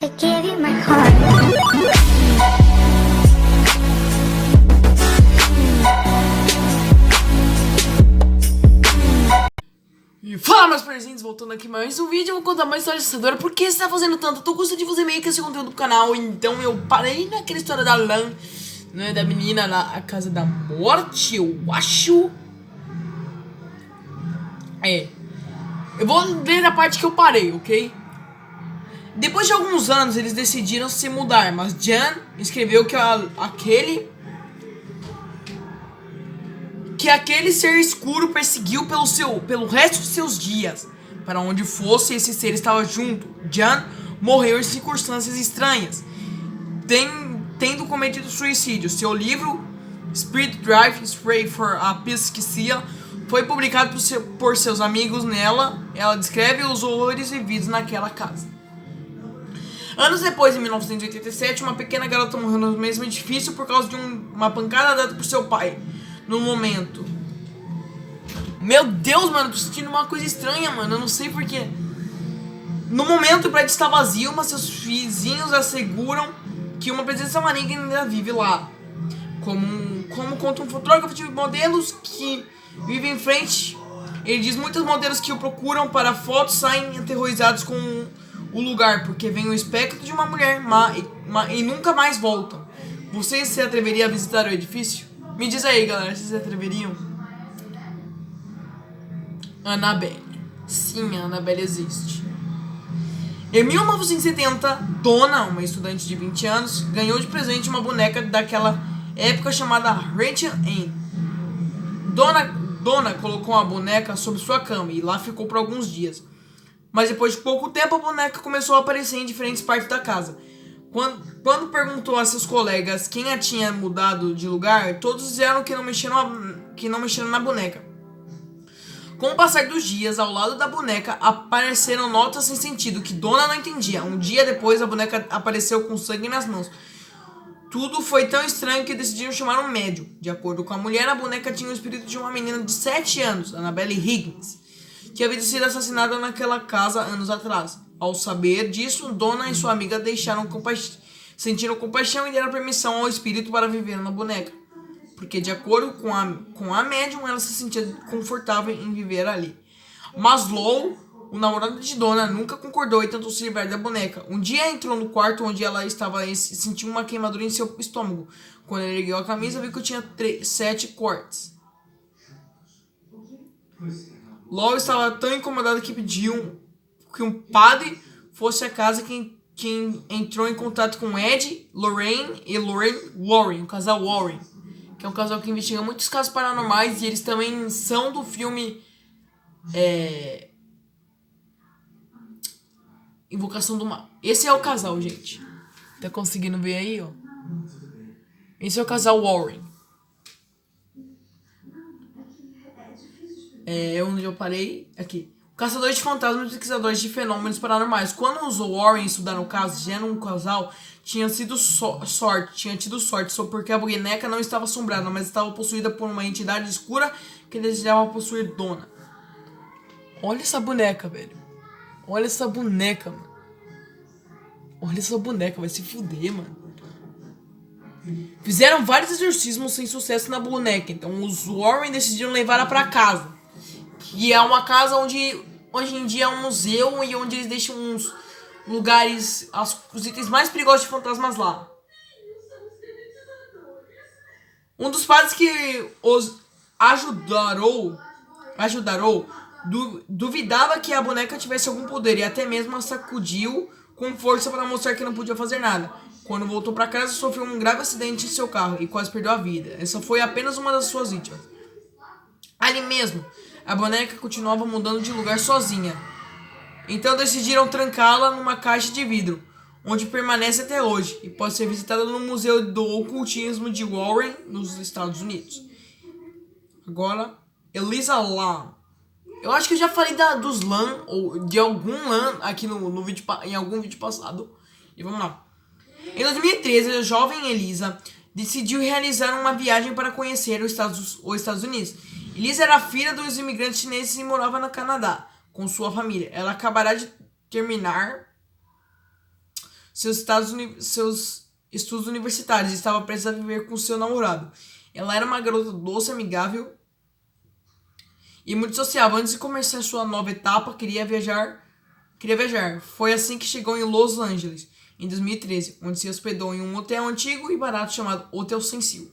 I gave you my heart. E fala, meus presentes, voltando aqui mais um vídeo. Eu vou contar mais história assustadora. Por que você tá fazendo tanto? Eu tô gostando de fazer meio que esse conteúdo do canal. Então eu parei naquela história da Lan, né, da menina lá, a Casa da Morte, eu acho. Eu vou ler a parte que eu parei, ok? Depois de alguns anos, eles decidiram se mudar, mas Jan escreveu que aquele ser escuro perseguiu pelo resto de seus dias. Para onde fosse, esse ser estava junto. Jan morreu em circunstâncias estranhas, tendo cometido suicídio. Seu livro, Spirit Drive Spray for a Pesquisa, foi publicado por seus amigos. Nela, ela descreve os horrores vividos naquela casa. Anos depois, em 1987, uma pequena garota morreu no mesmo edifício por causa de uma pancada dada por seu pai. No momento... Meu Deus, mano, tô sentindo uma coisa estranha, mano, eu não sei porquê. No momento, o prédio está vazio, mas seus vizinhos asseguram que uma presença maligna ainda vive lá. Como conta um fotógrafo de modelos que vive em frente, ele diz: muitos modelos que o procuram para fotos saem aterrorizados com o lugar, porque vem o espectro de uma mulher e nunca mais voltam. Você se atreveria a visitar o edifício? Me diz aí, galera, vocês se atreveriam? Annabelle. Sim, a Annabelle existe. Em 1970, Donna, uma estudante de 20 anos, ganhou de presente uma boneca daquela época chamada Rachel Ann. Donna colocou a boneca sobre sua cama e lá ficou por alguns dias. Mas depois de pouco tempo, a boneca começou a aparecer em diferentes partes da casa. Quando perguntou a seus colegas quem a tinha mudado de lugar, todos disseram que não mexeram na boneca. Com o passar dos dias, ao lado da boneca apareceram notas sem sentido que Donna não entendia. Um dia depois, a boneca apareceu com sangue nas mãos. Tudo foi tão estranho que decidiram chamar um médium. De acordo com a mulher, a boneca tinha o espírito de uma menina de 7 anos, Annabelle Higgins, que havia sido assassinada naquela casa anos atrás. Ao saber disso, Donna e sua amiga sentiram compaixão e deram permissão ao espírito para viver na boneca, porque de acordo com a médium, ela se sentia confortável em viver ali. Mas Lou, o namorado de Donna, nunca concordou e tentou se livrar da boneca. Um dia entrou no quarto onde ela estava e sentiu uma queimadura em seu estômago. Quando ele ergueu a camisa, viu que tinha 7 cortes. Lou estava tão incomodado que pediu que um padre fosse à casa. Quem entrou em contato com Ed, Lorraine e Lorraine Warren, o casal Warren, que é um casal que investiga muitos casos paranormais, e eles também são do filme Invocação do Mal. Esse é o casal, gente. Tá conseguindo ver aí, ó? Esse é o casal Warren. Onde eu parei? Aqui. Caçadores de fantasmas e pesquisadores de fenômenos paranormais. Quando os Warren estudaram o caso, já um casal tinha tido sorte só porque a boneca não estava assombrada, mas estava possuída por uma entidade escura que desejava possuir Donna. Olha essa boneca, velho. Olha essa boneca, mano. Olha essa boneca, vai se fuder, mano. Fizeram vários exorcismos sem sucesso na boneca, então os Warren decidiram levá-la pra casa. Que é uma casa onde hoje em dia é um museu e onde eles deixam uns lugares, os itens mais perigosos de fantasmas lá. Um dos padres que os ajudaram duvidava que a boneca tivesse algum poder e até mesmo a sacudiu com força para mostrar que não podia fazer nada. Quando voltou para casa, sofreu um grave acidente em seu carro e quase perdeu a vida. Essa foi apenas uma das suas vítimas. Ali mesmo, a boneca continuava mudando de lugar sozinha. Então decidiram trancá-la numa caixa de vidro, onde permanece até hoje e pode ser visitada no Museu do Ocultismo de Warren, nos Estados Unidos. Agora, Elisa Lam. Eu acho que eu já falei dos Lam, ou de algum Lam, aqui no vídeo, em algum vídeo passado. E vamos lá. Em 2013, a jovem Elisa decidiu realizar uma viagem para conhecer os Estados Unidos. Elisa era filha dos imigrantes chineses e morava no Canadá com sua família. Ela acabará de terminar seus estudos universitários e estava prestes a viver com seu namorado. Ela era uma garota doce, amigável e muito sociável. Antes de começar sua nova etapa, queria viajar. Foi assim que chegou em Los Angeles, em 2013, onde se hospedou em um hotel antigo e barato chamado Hotel Cecil.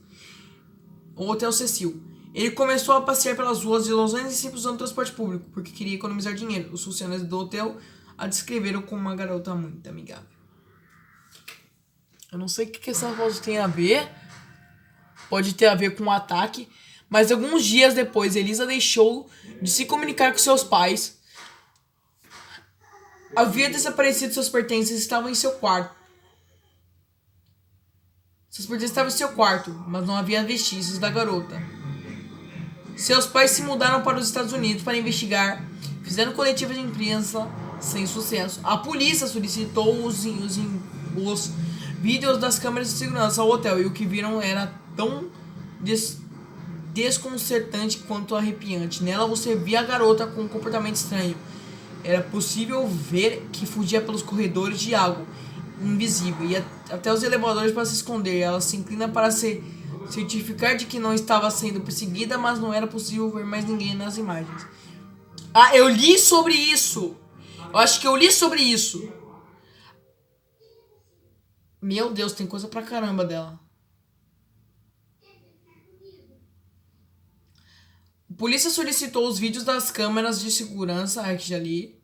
Ele começou a passear pelas ruas de Los Angeles sempre usando transporte público, porque queria economizar dinheiro. Os funcionários do hotel a descreveram como uma garota muito amigável. Eu não sei o que essa foto tem a ver. Pode ter a ver com um ataque. Mas alguns dias depois, Elisa deixou de se comunicar com seus pais. Havia desaparecido seus pertences e estavam em seu quarto. Mas não havia vestígios da garota. Seus pais se mudaram para os Estados Unidos para investigar. Fizeram coletiva de imprensa sem sucesso. A polícia solicitou os vídeos das câmeras de segurança ao hotel e o que viram era tão desconcertante quanto arrepiante. Nela você via a garota com um comportamento estranho. Era possível ver que fugia pelos corredores de água invisível e até os elevadores para se esconder. Ela se inclina para se certificar de que não estava sendo perseguida, mas não era possível ver mais ninguém nas imagens. Ah, eu li sobre isso! Eu acho que eu li sobre isso. Meu Deus, tem coisa pra caramba dela. A polícia solicitou os vídeos das câmeras de segurança. Aqui já li.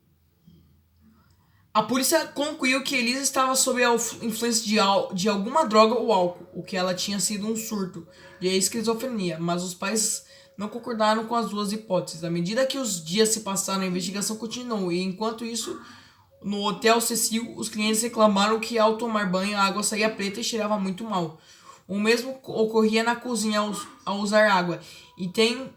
A polícia concluiu que Elisa estava sob a influência de alguma droga ou álcool, o que ela tinha sido um surto de esquizofrenia, mas os pais não concordaram com as duas hipóteses. À medida que os dias se passaram, a investigação continuou, e enquanto isso, no Hotel Cecil, os clientes reclamaram que ao tomar banho a água saía preta e cheirava muito mal. O mesmo ocorria na cozinha ao usar água, e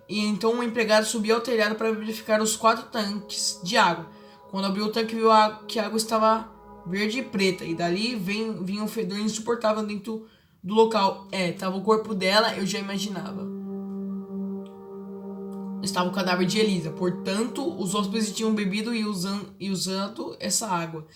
então um empregado subiu ao telhado para verificar os 4 tanques de água. Quando abriu o tanque, viu que a água estava verde e preta. E dali vinha um fedor insuportável dentro do local. Tava o corpo dela, eu já imaginava. Estava o cadáver de Elisa. Portanto, os hóspedes tinham bebido e usando essa água.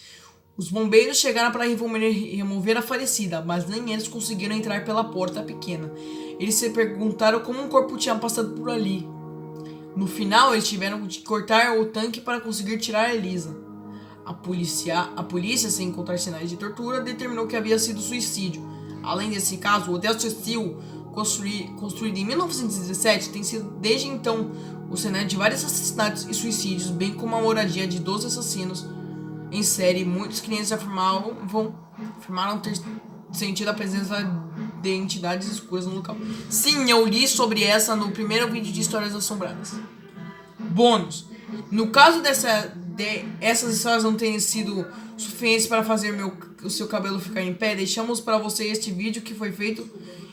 Os bombeiros chegaram para remover a falecida, mas nem eles conseguiram entrar pela porta pequena. Eles se perguntaram como um corpo tinha passado por ali. No final, eles tiveram que cortar o tanque para conseguir tirar a Elisa. A polícia, sem encontrar sinais de tortura, determinou que havia sido suicídio. Além desse caso, o Hotel Cecil, construído em 1917, tem sido desde então o cenário de vários assassinatos e suicídios, bem como a moradia de 12 assassinos em série. Muitos clientes afirmaram ter sentido a presença de entidades escuras no local. Sim, eu li sobre essa no primeiro vídeo de Histórias Assombradas. Bônus. No caso essas histórias não terem sido suficientes para fazer o seu cabelo ficar em pé, deixamos para você este vídeo que foi feito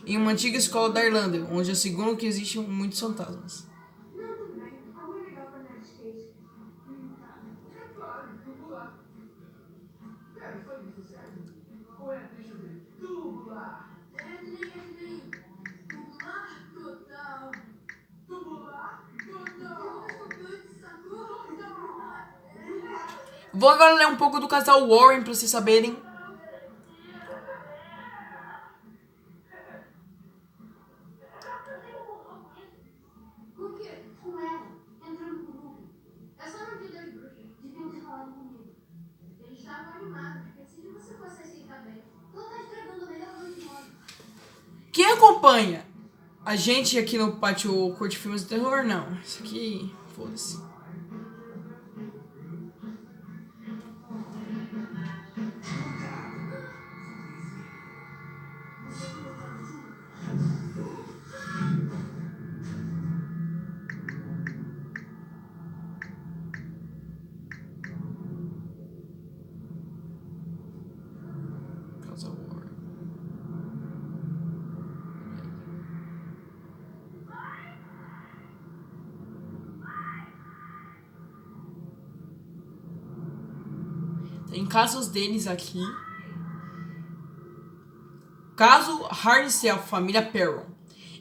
em uma antiga escola da Irlanda, onde asseguram que existem muitos fantasmas. Vou agora ler um pouco do casal Warren para vocês saberem. Com que? Com ela. Entrando no grupo. É só no dia das bruxas. Deviam ter falado comigo. Eles estavam animados. Se você fosse aceitar bem. Tu tá estragando a melhor noite do ano. Quem acompanha a gente aqui no Pátio Curte Filmes de Terror? Não. Isso aqui, foda-se. Tem casos deles aqui. Caso Harney Self, família Perron.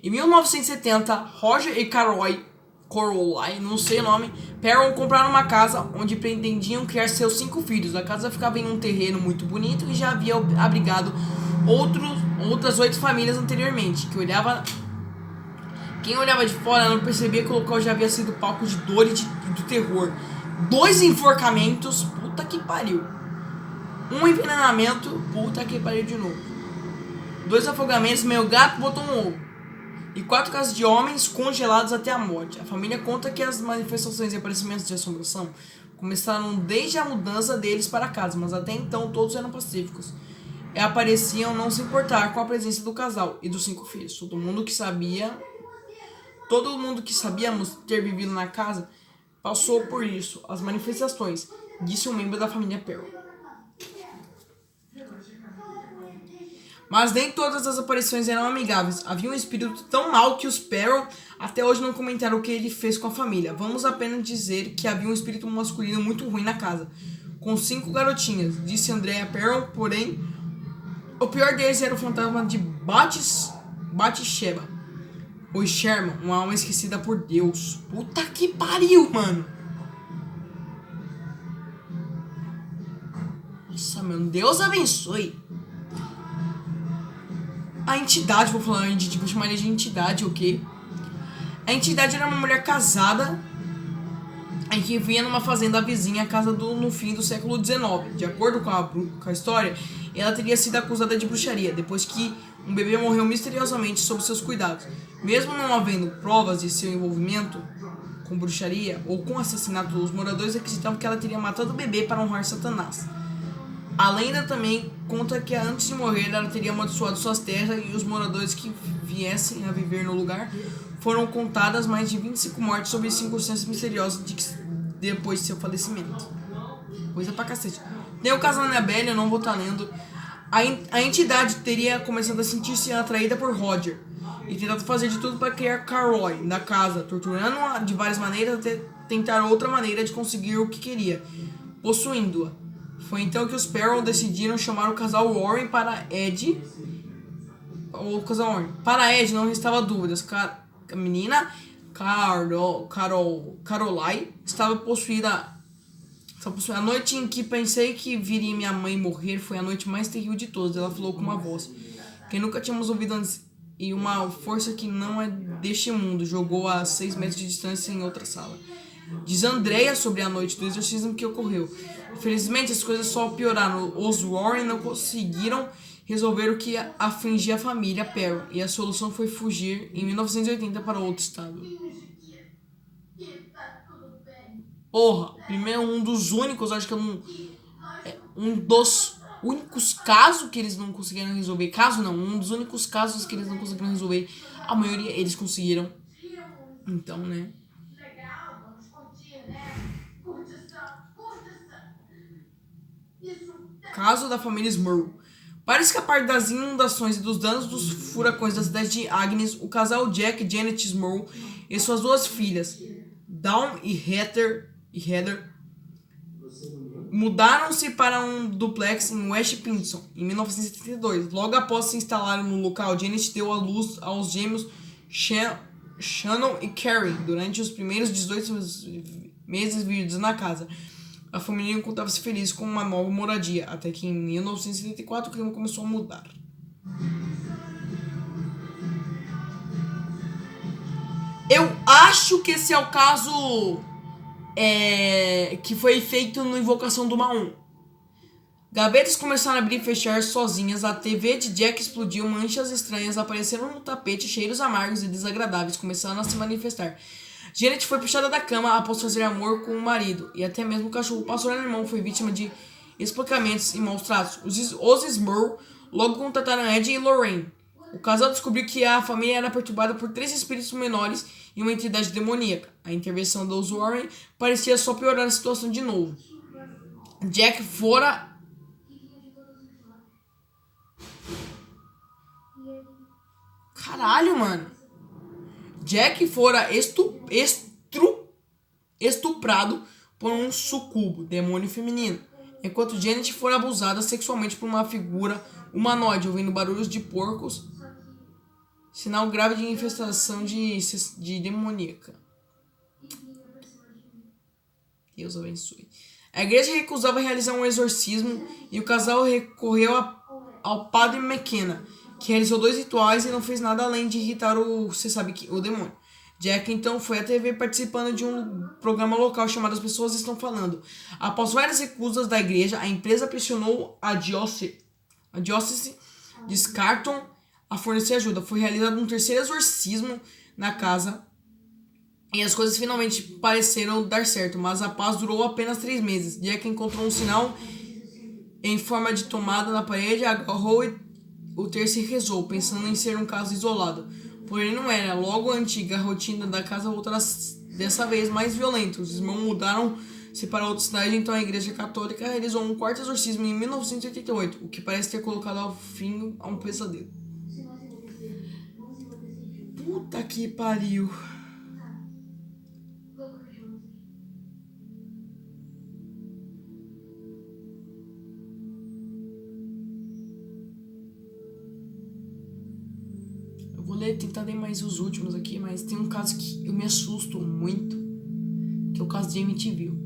Em 1970, Roger e Carol Coraline, não sei o nome, Perron compraram uma casa onde pretendiam criar seus 5 filhos. A casa ficava em um terreno muito bonito e já havia abrigado outras 8 famílias anteriormente. Quem olhava de fora não percebia que o local já havia sido palco de dor e do terror. 2 enforcamentos, puta que pariu. 1 envenenamento, puta que pariu de novo. 2 afogamentos, meu gato botou um ovo. E 4 casos de homens congelados até a morte. A família conta que as manifestações e aparecimentos de assombração começaram desde a mudança deles para casa, mas até então todos eram pacíficos. E apareciam não se importar com a presença do casal e dos 5 filhos. Todo mundo que sabíamos ter vivido na casa passou por isso, as manifestações, disse um membro da família Perron. Mas nem todas as aparições eram amigáveis. Havia um espírito tão mau que os Perron até hoje não comentaram o que ele fez com a família. Vamos apenas dizer que havia um espírito masculino muito ruim na casa, com 5 garotinhas, disse Andrea Perron, porém, o pior deles era o fantasma de Bathsheba, ou Sherman, uma alma esquecida por Deus. Puta que pariu, mano. Nossa, meu Deus abençoe. A entidade, vou chamar ele de entidade, ok? A entidade era uma mulher casada em que vivia numa fazenda vizinha à casa no fim do século XIX. De acordo com a história, ela teria sido acusada de bruxaria depois que um bebê morreu misteriosamente sob seus cuidados. Mesmo não havendo provas de seu envolvimento com bruxaria ou com assassinato, os moradores acreditavam que ela teria matado o bebê para honrar Satanás. A lenda também conta que antes de morrer ela teria amaldiçoado suas terras e os moradores que viessem a viver no lugar. Foram contadas mais de 25 mortes sob circunstâncias misteriosas depois de seu falecimento. Coisa pra cacete. Tem o caso da Annabelle, eu não vou estar lendo. A entidade teria começado a sentir-se atraída por Roger e tentado fazer de tudo para criar Carroy na casa, torturando-a de várias maneiras até tentar outra maneira de conseguir o que queria, possuindo-a. Foi então que os Perron decidiram chamar o casal Warren para Ed. Para Ed não restava dúvidas. A menina Caroline estava possuída. A noite em que pensei que viria minha mãe morrer foi a noite mais terrível de todas. Ela falou com uma voz que nunca tínhamos ouvido antes e uma força que não é deste mundo. Jogou a 6 metros de distância em outra sala. Diz Andrea sobre a noite do exorcismo que ocorreu. Infelizmente, as coisas só pioraram. Os Warren não conseguiram resolver o que afligia a família Perron e a solução foi fugir em 1980 para outro estado. Porra, primeiro um dos únicos, acho que um dos únicos casos que eles não conseguiram resolver. Um dos únicos casos que eles não conseguiram resolver. A maioria eles conseguiram. Então, né? Caso da família Smurl. Para escapar das inundações e dos danos dos furacões da cidade de Agnes, o casal Jack e Janet Smurl e suas 2 filhas, Dawn e Heather, mudaram-se para um duplex em West Pinson em 1972. Logo após se instalarem no local, Janet deu à luz aos gêmeos Shannon e Carrie durante os primeiros 18 meses vividos na casa. A família encontrava-se feliz com uma nova moradia, até que em 1974 o clima começou a mudar. Eu acho que esse é o caso que foi feito no Invocação do Mal 1. Gavetas começaram a abrir e fechar sozinhas, a TV de Jack explodiu, manchas estranhas apareceram no tapete, cheiros amargos e desagradáveis começaram a se manifestar. Janet foi puxada da cama após fazer amor com o marido, e até mesmo o cachorro pastor alemão foi vítima de espancamentos e maus tratos. Os Smurl logo contrataram Ed e Lorraine. O casal descobriu que a família era perturbada por 3 espíritos menores e uma entidade demoníaca. A intervenção dos Warren parecia só piorar a situação de novo. Jack fora... Caralho, mano. Jack fora estuprado por um sucubo, demônio feminino, enquanto Janet fora abusada sexualmente por uma figura humanoide, ouvindo barulhos de porcos, sinal grave de infestação de demoníaca. Deus abençoe. A igreja recusava realizar um exorcismo e o casal recorreu ao padre McKenna, que realizou 2 rituais e não fez nada além de irritar o demônio. Jack então foi à TV participando de um programa local chamado As Pessoas Estão Falando. Após várias recusas da igreja, a empresa pressionou a diocese de Scranton a fornecer ajuda. Foi realizado um terceiro exorcismo na casa e as coisas finalmente pareceram dar certo, mas a paz durou apenas 3 meses. Jack encontrou um sinal em forma de tomada na parede, agarrou o terço e rezou, pensando em ser um caso isolado. Porém não era. Logo a antiga rotina da casa voltou dessa vez mais violenta. Os irmãos mudaram-se para outra cidade, então a igreja católica realizou um quarto exorcismo em 1988, o que parece ter colocado ao fim a um pesadelo. Puta que pariu. Vou tentar ler mais os últimos aqui, mas tem um caso que eu me assusto muito, que é o caso de Emmett Till.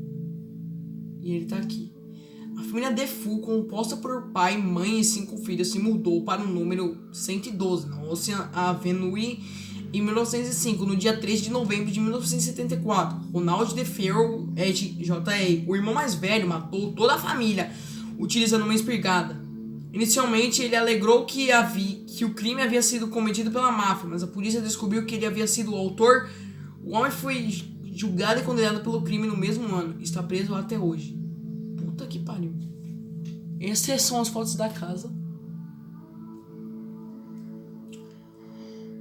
E ele tá aqui. A família DeFu, composta por pai, mãe e 5 filhos, se mudou para o número 112, na Ocean Avenue, em 1905, no dia 3 de novembro de 1974. Ronald DeFeo, J.A., o irmão mais velho, matou toda a família, utilizando uma espingarda. Inicialmente, ele alegou que o crime havia sido cometido pela máfia, mas a polícia descobriu que ele havia sido o autor. O homem foi julgado e condenado pelo crime no mesmo ano. Está preso até hoje. Puta que pariu. Essas são as fotos da casa.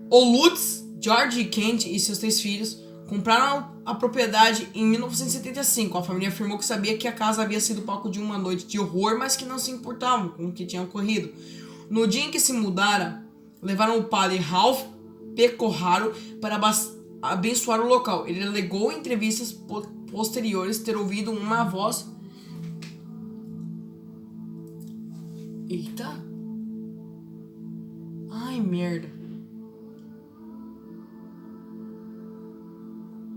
O Lutz, George Kent e seus 3 filhos compraram a propriedade em 1975. A família afirmou que sabia que a casa havia sido palco de uma noite de horror, mas que não se importavam com o que tinha ocorrido. No dia em que se mudara, levaram o padre Ralph Pecoraro para abençoar o local. Ele alegou em entrevistas posteriores ter ouvido uma voz... Eita! Ai, merda.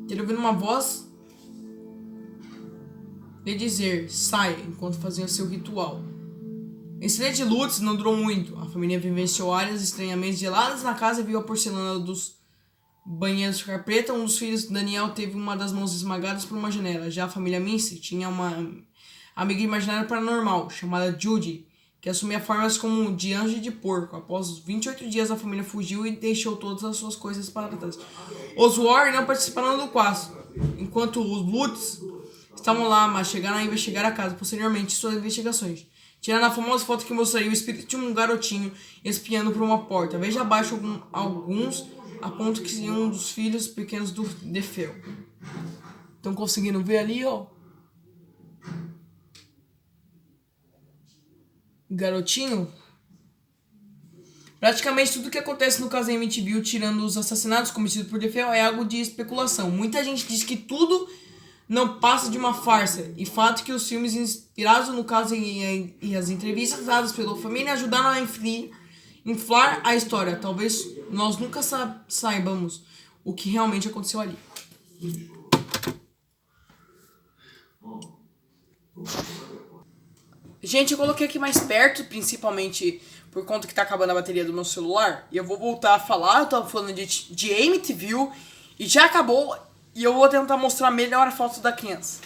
Ter ouvido uma voz lhe dizer, saia, enquanto fazia seu ritual. O incidente de Lutz não durou muito. A família vivenciou áreas estranhamente geladas na casa e viu a porcelana dos banheiros ficar preta. Um dos filhos, Daniel, teve uma das mãos esmagadas por uma janela. Já a família Mincy tinha uma amiga imaginária paranormal, chamada Judy, que assumia formas como de anjo e de porco. Após 28 dias, a família fugiu e deixou todas as suas coisas para trás. Os Warren não participaram do caso, enquanto os Lutz estavam lá, mas chegaram a investigar a casa. Posteriormente, suas investigações tiraram a famosa foto que mostraria o espírito de um garotinho espiando por uma porta. Veja abaixo alguns apontam que seria um dos filhos pequenos do DeFeo. Estão conseguindo ver ali, ó? Garotinho. Praticamente tudo que acontece no caso Emmett Till, tirando os assassinatos cometidos por DeFeo, é algo de especulação. Muita gente diz que tudo não passa de uma farsa, e fato que os filmes inspirados no caso e as entrevistas dadas pela família ajudaram a inflar a história. Talvez nós nunca saibamos o que realmente aconteceu ali. Gente, eu coloquei aqui mais perto, principalmente por conta que tá acabando a bateria do meu celular. E eu vou voltar a falar, eu tava falando de Emmett Till e já acabou. E eu vou tentar mostrar melhor a foto da criança.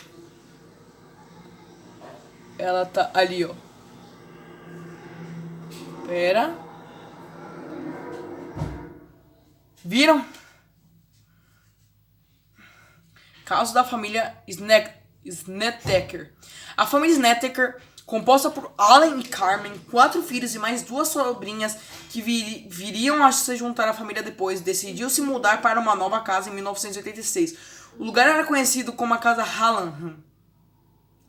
Ela tá ali, ó. Pera. Viram? Caso da família Snedeker. A família Snedeker, composta por Alan e Carmen, 4 filhos e mais 2 sobrinhas que viriam a se juntar à família depois, decidiu se mudar para uma nova casa em 1986. O lugar era conhecido como a Casa Hallam,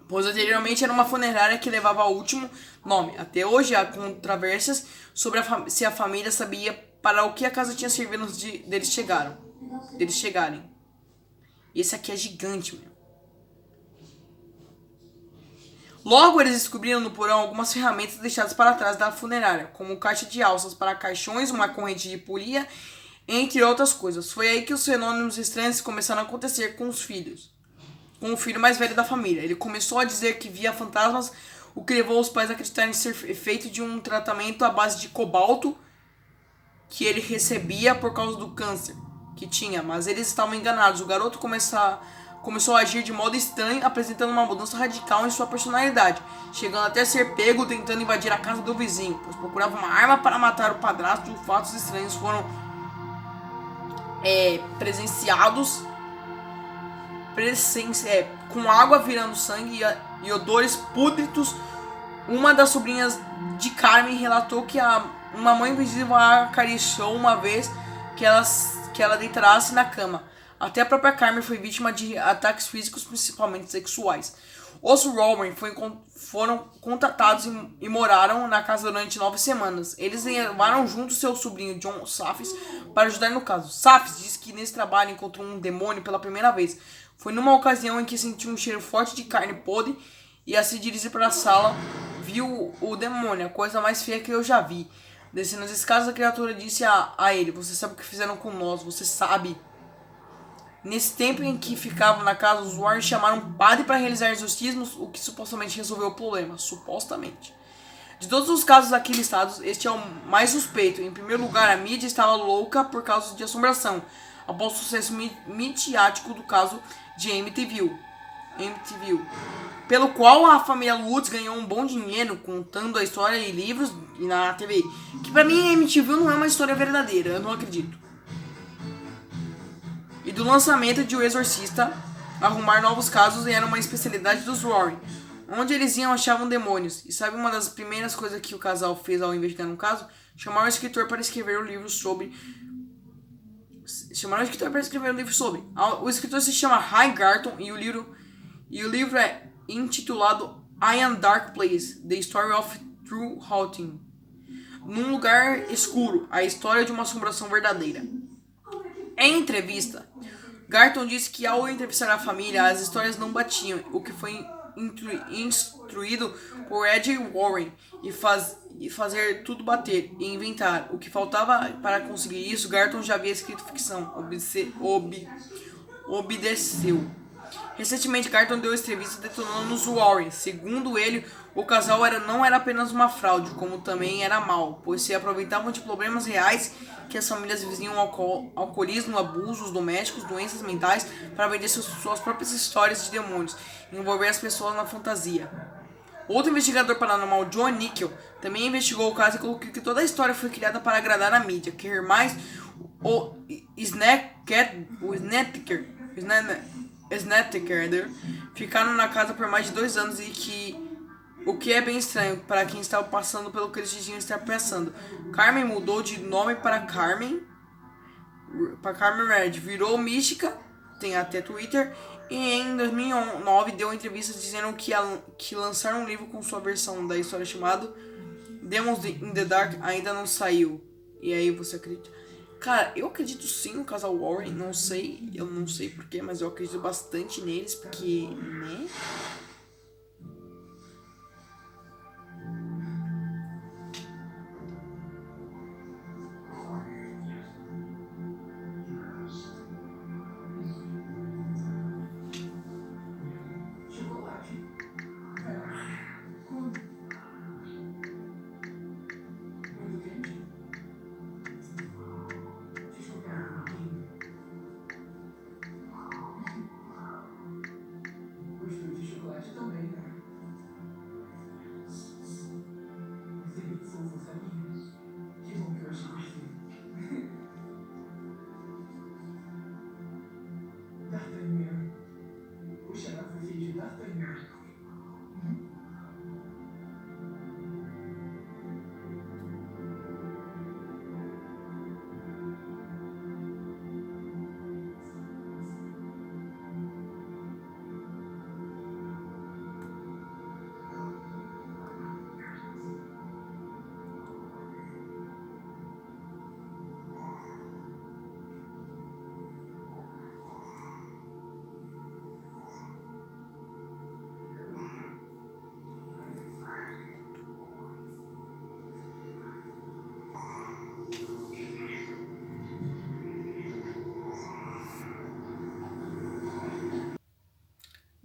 pois anteriormente era uma funerária que levava o último nome. Até hoje há controvérsias sobre se a família sabia para o que a casa tinha servido antes deles chegarem. Esse aqui é gigante, meu. Logo, eles descobriram no porão algumas ferramentas deixadas para trás da funerária, como caixa de alças para caixões, uma corrente de polia, entre outras coisas. Foi aí que os fenômenos estranhos começaram a acontecer com os filhos. com o filho mais velho da família. Ele começou a dizer que via fantasmas, o que levou os pais a acreditarem ser efeito de um tratamento à base de cobalto que ele recebia por causa do câncer que tinha, mas eles estavam enganados. O garoto começou a agir de modo estranho, apresentando uma mudança radical em sua personalidade, chegando até ser pego tentando invadir a casa do vizinho, pois procurava uma arma para matar o padrasto. Fatos estranhos foram presenciados com água virando sangue e odores pútridos. Uma das sobrinhas de Carmen relatou que uma mãe invisível a acariciou uma vez que ela deitasse na cama. Até a própria Carmen foi vítima de ataques físicos, principalmente sexuais. Os Warren foram contratados e moraram na casa durante 9 semanas. Eles levaram junto seu sobrinho John Safis para ajudar no caso. Safis disse que nesse trabalho encontrou um demônio pela primeira vez. Foi numa ocasião em que sentiu um cheiro forte de carne podre e, a se dirigir para a sala, viu o demônio, a coisa mais feia que eu já vi. Descendo as escadas, a criatura disse a ele: "Você sabe o que fizeram com nós, você sabe." Nesse tempo em que ficavam na casa, os Warren chamaram um padre para realizar exorcismos, o que supostamente resolveu o problema. Supostamente. De todos os casos aqui listados, este é o mais suspeito. Em primeiro lugar, a mídia estava louca por causa de assombração, após o sucesso midiático do caso de MTV, pelo qual a família Lutz ganhou um bom dinheiro contando a história em livros e na TV. Que pra mim, a MTV não é uma história verdadeira, eu não acredito. E do lançamento de O Exorcista, arrumar novos casos era uma especialidade dos Warren. Onde eles iam, achavam demônios. E sabe uma das primeiras coisas que o casal fez ao investigar um caso? Chamaram um escritor para escrever um livro sobre. O escritor se chama Ray Garton e o livro é intitulado I Am Dark Place, The Story of True Haunting. Num lugar escuro, a história de uma assombração verdadeira. Em entrevista, Garton disse que ao entrevistar a família, as histórias não batiam, o que foi instruído por Ed Warren e fazer tudo bater e inventar. O que faltava para conseguir isso, Garton já havia escrito ficção. Obedeceu. Recentemente, Garton deu entrevista detonando os Warren. Segundo ele, o casal não era apenas uma fraude, como também era mau, pois se aproveitavam de problemas reais que as famílias viviam: alcoolismo, abusos domésticos, doenças mentais, para vender suas próprias histórias de demônios e envolver as pessoas na fantasia. Outro investigador paranormal, John Nickel, também investigou o caso e colocou que toda a história foi criada para agradar a mídia, querer mais. O Snettiker ficaram na casa por mais de 2 anos o que é bem estranho para quem estava passando pelo que eles diziam estar passando. Carmen mudou de nome para Carmen Red, virou mística, tem até Twitter, e em 2009 deu entrevistas dizendo que lançaram um livro com sua versão da história chamado Demons in the Dark ainda não saiu. E aí você acredita? Cara, eu acredito sim no casal Warren, eu não sei porquê, mas eu acredito bastante neles, porque, né?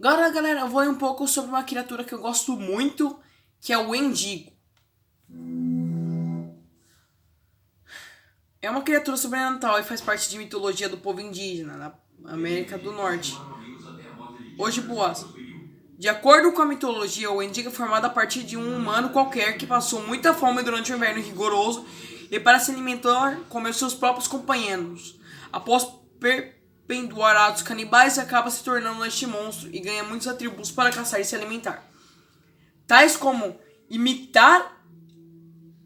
Agora, galera, eu vou ler um pouco sobre uma criatura que eu gosto muito, que é o Wendigo. É uma criatura sobrenatural e faz parte de mitologia do povo indígena, na América do Norte. Hoje, boas. De acordo com a mitologia, o Wendigo é formado a partir de um humano qualquer que passou muita fome durante o inverno rigoroso e, para se alimentar, comeu seus próprios companheiros. Após perpetuar atos canibais, acaba se tornando este monstro e ganha muitos atributos para caçar e se alimentar, tais como imitar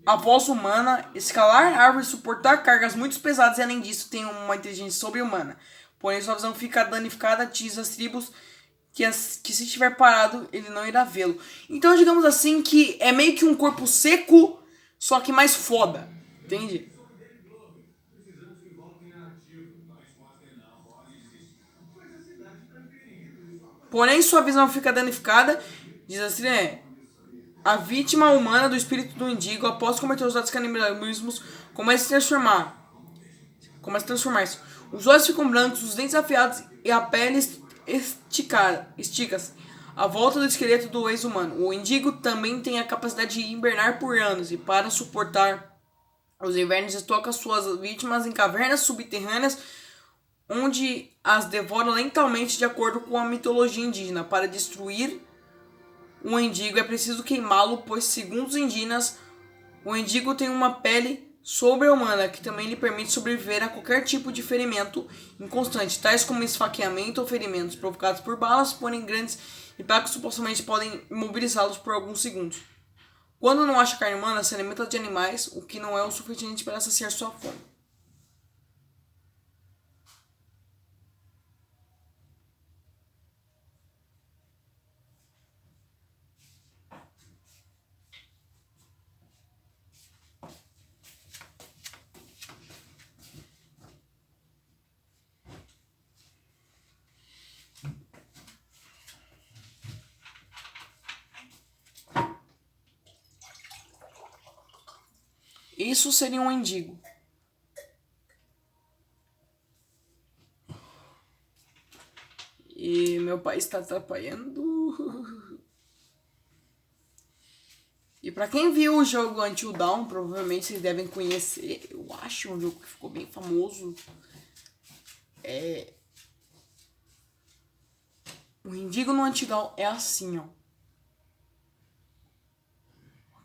a voz humana, escalar árvores, suportar cargas muito pesadas e, além disso, tem uma inteligência sobre-humana. Porém, sua visão fica danificada, diz as tribos que se estiver parado, ele não irá vê-lo. Então, digamos assim, que é meio que um corpo seco, só que mais foda. Entende? Porém, sua visão fica danificada, diz assim, a vítima humana do espírito do Wendigo, após cometer os atos canibalismos, começa a transformar-se. Os olhos ficam brancos, os dentes afiados e a pele estica-se à volta do esqueleto do ex-humano. O Wendigo também tem a capacidade de hibernar por anos e, para suportar os invernos, estoca suas vítimas em cavernas subterrâneas, onde as devora lentamente, de acordo com a mitologia indígena. Para destruir o Wendigo é preciso queimá-lo, pois, segundo os indígenas, o Wendigo tem uma pele sobre-humana que também lhe permite sobreviver a qualquer tipo de ferimento inconstante, tais como esfaqueamento ou ferimentos provocados por balas, porém grandes impactos supostamente podem imobilizá-los por alguns segundos. Quando não acha carne humana, se alimenta de animais, o que não é o suficiente para saciar sua fome. Isso seria um Wendigo. E meu pai está atrapalhando. E pra quem viu o jogo Until Dawn, provavelmente vocês devem conhecer. Eu acho um jogo que ficou bem famoso. O Wendigo no Until Dawn é assim, ó.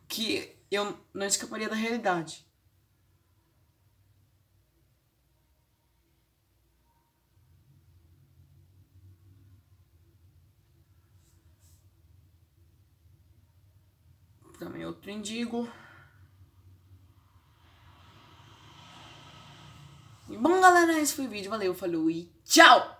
Que eu não escaparia da realidade. Também outro Wendigo. E bom, galera, esse foi o vídeo. Valeu, falou e tchau!